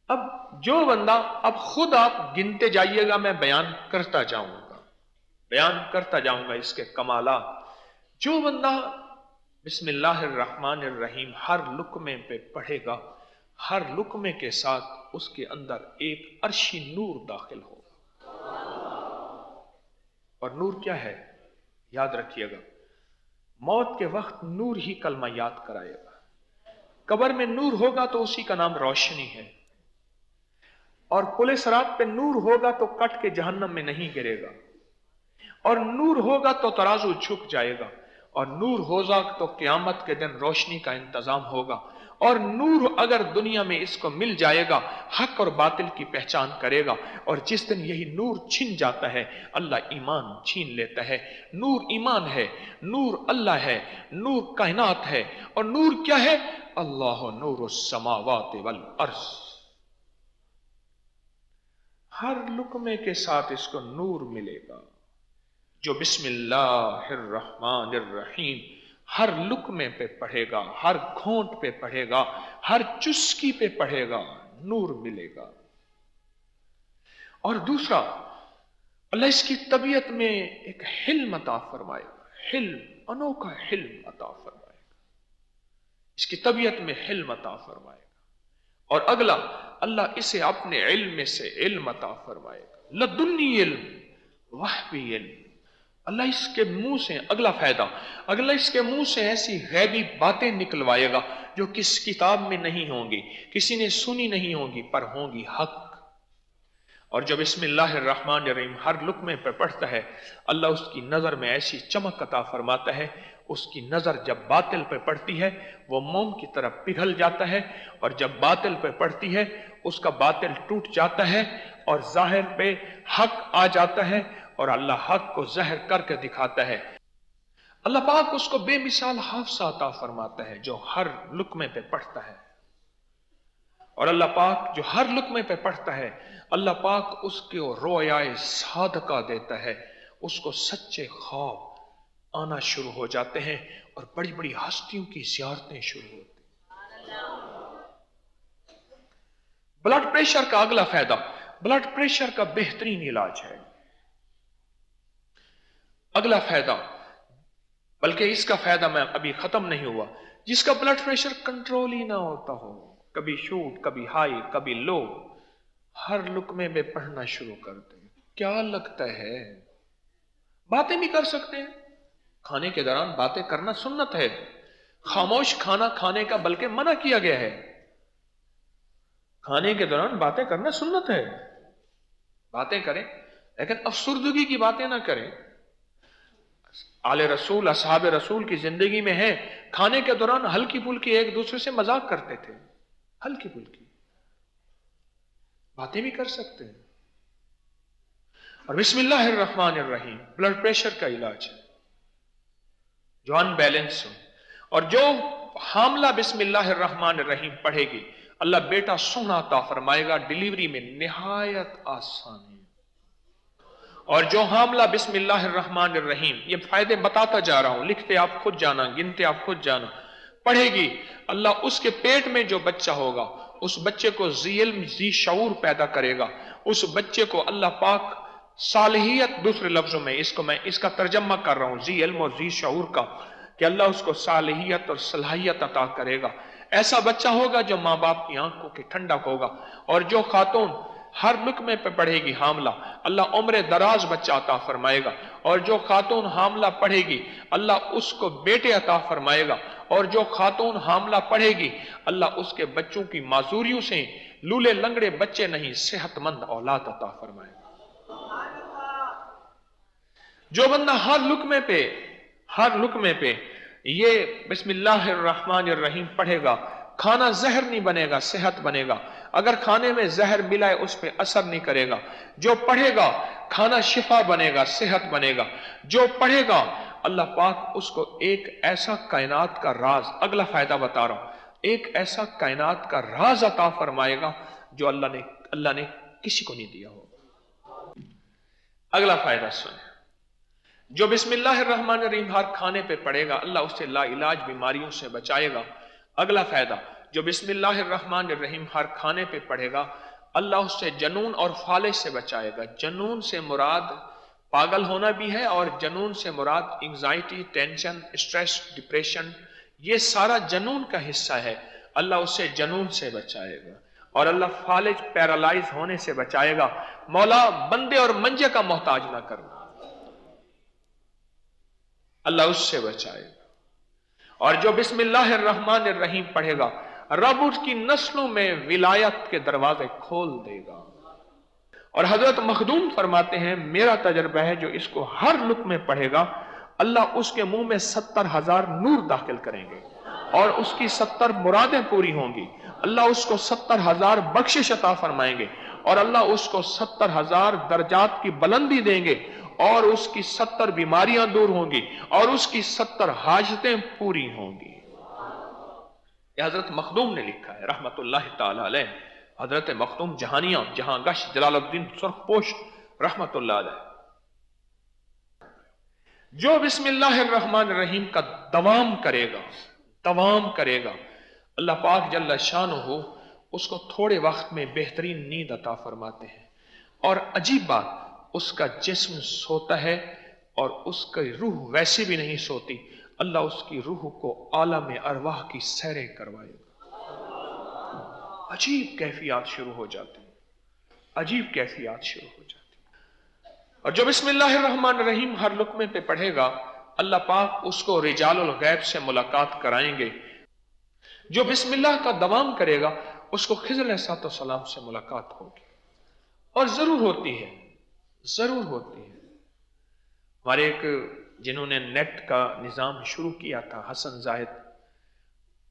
اب جو بندہ، اب خود آپ گنتے جائیے گا، میں بیان کرتا جاؤں گا اس کے کمالات. جو بندہ بسم اللہ الرحمن الرحیم ہر لقمے پہ پڑھے گا، ہر لقمے کے ساتھ اس کے اندر ایک عرشی نور داخل ہوگا. اور نور کیا ہے؟ یاد رکھیے گا، موت کے وقت نور ہی کلمہ یاد کرائے گا. قبر میں نور ہوگا تو اسی کا نام روشنی ہے، اور پل صراط پہ نور ہوگا تو کٹ کے جہنم میں نہیں گرے گا، اور نور ہوگا تو ترازو جھک جائے گا، اور نور ہوگا تو قیامت کے دن روشنی کا انتظام ہوگا. اور نور اگر دنیا میں اس کو مل جائے گا، حق اور باطل کی پہچان کرے گا. اور جس دن یہی نور چھن جاتا ہے، اللہ ایمان چھین لیتا ہے. نور ایمان ہے، نور اللہ ہے، نور کائنات ہے. اور نور کیا ہے؟ اللہ نور السماوات والارض. ہر لقمے کے ساتھ اس کو نور ملے گا. جو بسم اللہ الرحمن الرحیم ہر لقمے پہ پڑھے گا، ہر گھونٹ پہ پڑھے گا، ہر چسکی پہ پڑھے گا، نور ملے گا. اور دوسرا، اللہ اس کی طبیعت میں ایک حلم عطا فرمائے گا. حلم، انوکھا حلم عطا فرمائے گا. اس کی طبیعت میں حلم عطا فرمائے گا. اور اگلا، اللہ اسے اپنے علم سے علم عطا فرمائے گا. لدنی علم وحبی علم. اللہ اس کے منہ سے، اگلا فائدہ، اگلا اس کے منہ سے ایسی غیبی باتیں نکلوائے گا جو کس کتاب میں نہیں ہوں گی، کسی نے سنی نہیں ہوں گی، پر ہوں گی حق. اور جو بسم اللہ الرحمن الرحیم ہر لقمے پہ پڑھتا ہے، اللہ اس کی نظر میں ایسی چمک عطا فرماتا ہے، اس کی نظر جب باطل پہ پڑتی ہے وہ موم کی طرف پگھل جاتا ہے، اور جب باطل پہ پڑتی ہے اس کا باطل ٹوٹ جاتا ہے اور ظاہر پہ حق آ جاتا ہے، اور اللہ حق کو ظاہر کر کے دکھاتا ہے. اللہ پاک اس کو بے مثال حافظہ عطا فرماتا ہے جو ہر لقمے پہ پڑھتا ہے. اور اللہ پاک جو ہر لقمے پہ پڑھتا ہے، اللہ پاک اس کو رویائے صادقہ دیتا ہے. اس کو سچے خواب آنا شروع ہو جاتے ہیں اور بڑی بڑی ہستیوں کی زیارتیں شروع ہوتی ہیں. بلڈ پریشر کا اگلا فائدہ، بلڈ پریشر کا بہترین علاج ہے. اگلا فائدہ، بلکہ اس کا فائدہ میں ابھی ختم نہیں ہوا، جس کا بلڈ پریشر کنٹرول ہی نہ ہوتا ہو، کبھی شوٹ، کبھی ہائی، کبھی لو، ہر لقمے میں پڑھنا شروع کر دیں. کیا لگتا ہے؟ باتیں بھی کر سکتے ہیں. کھانے کے دوران باتیں کرنا سنت ہے. خاموش کھانا کھانے کا بلکہ منع کیا گیا ہے. کھانے کے دوران باتیں کرنا سنت ہے. باتیں کریں لیکن افسردگی کی باتیں نہ کریں. آل رسول، اصحاب رسول کی زندگی میں ہے، کھانے کے دوران ہلکی پھلکی ایک دوسرے سے مذاق کرتے تھے. ہلکی پھلکی باتیں بھی کر سکتے ہیں. اور بسم اللہ الرحمن الرحیم بلڈ پریشر کا علاج ہے. جو ان بیلنس ہو، اور جو حاملہ بسم اللہ الرحمن الرحیم پڑھے گی، اللہ بیٹا سونا عطا فرمائے گا، ڈیلیوری میں نہایت آسانی. اور جو حاملہ بسم اللہ الرحمن الرحیم، یہ فائدے بتاتا جا رہا ہوں، لکھتے آپ خود جانا، گنتے آپ خود جانا، پڑھے گی، اللہ اس کے پیٹ میں جو بچہ ہوگا اس بچے کو ذی علم ذی شعور پیدا کرے گا. اس بچے کو اللہ پاک صالحیت، دوسرے لفظوں میں اس کا ترجمہ کر رہا ہوں، ذی علم اور ذی شعور کا، کہ اللہ اس کو صالحیت اور صلاحیت عطا کرے گا. ایسا بچہ ہوگا جو ماں باپ کی آنکھوں کی ٹھنڈک ہوگا. اور جو خاتون ہر لقمے پہ پڑھے گی حاملہ، اللہ عمر دراز بچہ عطا فرمائے گا. اور جو خاتون حاملہ پڑھے گی اللہ اس کو بیٹے عطا فرمائے گا. اور جو خاتون حاملہ پڑھے گی اللہ اس کے بچوں کی معذوریوں سے لولے لنگڑے بچے نہیں، صحت مند اولاد عطا فرمائے گا. جو بندہ ہر لقمے پہ یہ بسم اللہ الرحمن الرحیم پڑھے گا، کھانا زہر نہیں بنے گا، صحت بنے گا. اگر کھانے میں زہر ملائے اس پہ اثر نہیں کرے گا. جو پڑھے گا کھانا شفا بنے گا، صحت بنے گا. جو پڑھے گا اللہ پاک اس کو ایک ایسا کائنات کا راز، اگلا فائدہ بتا رہا ہوں، ایک ایسا کائنات کا راز عطا فرمائے گا جو اللہ نے کسی کو نہیں دیا ہوگا. اگلا فائدہ سنیں، جو بسم اللہ الرحمن الرحیم ہر کھانے پہ پڑے گا اللہ اس سے لا علاج بیماریوں سے بچائے گا. اگلا فائدہ، جو بسم اللہ الرحمن الرحیم ہر کھانے پہ پڑھے گا اللہ اس سے جنون اور فالج سے بچائے گا۔ جنون سے مراد پاگل ہونا بھی ہے، اور جنون سے مراد انگزائٹی، ٹینشن، اسٹریس، ڈپریشن، یہ سارا جنون کا حصہ ہے۔ اللہ اس سے جنون سے بچائے گا، اور اللہ فالج، پیرالائز ہونے سے بچائے گا۔ مولا بندے اور منجے کا محتاج نہ کرو، اللہ اس سے بچائے گا۔ اور جو بسم اللہ الرحمن الرحیم پڑھے گا رب اس کی نسلوں میں ولایت کے دروازے کھول دے گا۔ اور حضرت مخدوم فرماتے ہیں میرا تجربہ ہے جو اس کو ہر لقمے پڑھے گا اللہ اس کے منہ میں 70,000 نور داخل کریں گے، اور اس کی 70 مرادیں پوری ہوں گی۔ اللہ اس کو 70,000 بخشش عطا فرمائیں گے، اور اللہ اس کو 70,000 درجات کی بلندی دیں گے، اور اس کی 70 بیماریاں دور ہوں گی، اور اس کی 70 حاجتیں پوری ہوں گی۔ یہ حضرت مخدوم نے لکھا ہے رحمت اللہ تعالی علیہ، حضرت مخدوم جہانیاں، جہاں گش جلال الدین سرخپوش رحمت اللہ علیہ۔ جو بسم اللہ الرحمن الرحیم کا دوام کرے گا اللہ پاک جل شانہ اس کو تھوڑے وقت میں بہترین نیند عطا فرماتے ہیں، اور عجیب بات اس کا جسم سوتا ہے اور اس کی روح ویسے بھی نہیں سوتی، اللہ اس کی روح کو عالم ارواح کی سیریں کروائے گا۔ عجیب کیفیات شروع ہو جاتی اور جو بسم اللہ الرحمن الرحیم ہر لقمے پہ پڑھے گا اللہ پاک اس کو رجال الغیب سے ملاقات کرائیں گے۔ جو بسم اللہ کا دوام کرے گا اس کو خضر علیہ السلام سے ملاقات ہوگی، اور ضرور ہوتی ہے۔ ہمارے ایک جنہوں نے نیٹ کا نظام شروع کیا تھا، حسن زاہد،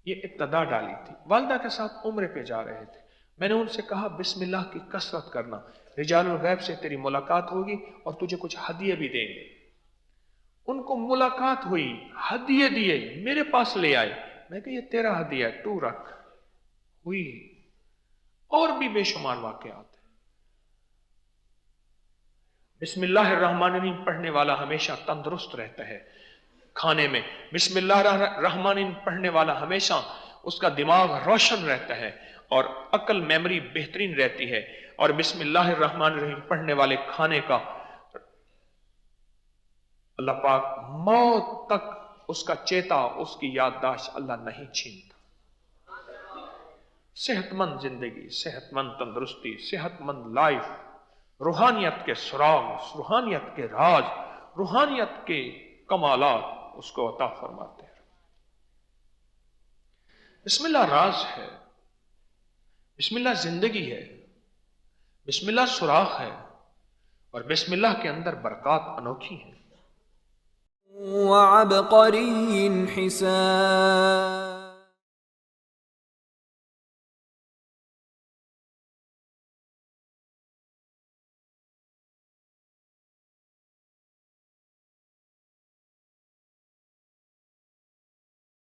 یہ ابتدا ڈالی تھی، والدہ کے ساتھ عمرے پہ جا رہے تھے، میں نے ان سے کہا بسم اللہ کی کثرت کرنا، رجال الغیب سے تیری ملاقات ہوگی اور تجھے کچھ ہدیے بھی دیں گے۔ ان کو ملاقات ہوئی، ہدیے دیے، میرے پاس لے آئے، میں کہ یہ تیرا ہدیہ ہے تو رکھ، ہوئی۔ اور بھی بے شمار واقعات ہیں۔ بسم اللہ الرحمن الرحیم پڑھنے والا ہمیشہ تندرست رہتا ہے کھانے میں، بسم اللہ الرحمن الرحیم پڑھنے والا ہمیشہ اس کا دماغ روشن رہتا ہے، اور عقل میموری بہترین رہتی ہے، اور بسم اللہ الرحمن الرحیم پڑھنے والے کھانے کا اللہ پاک موت تک اس کا چیتا، اس کی یادداشت اللہ نہیں چھینتا۔ صحت مند زندگی، صحت مند تندرستی، صحت مند لائف، روحانیت کے سراغ، روحانیت کے راز، روحانیت کے کمالات اس کو عطا فرماتے ہیں۔ بسم اللہ راز ہے، بسم اللہ زندگی ہے، بسم اللہ سراغ ہے، اور بسم اللہ کے اندر برکات انوکھی ہیں۔ وعبقری حسان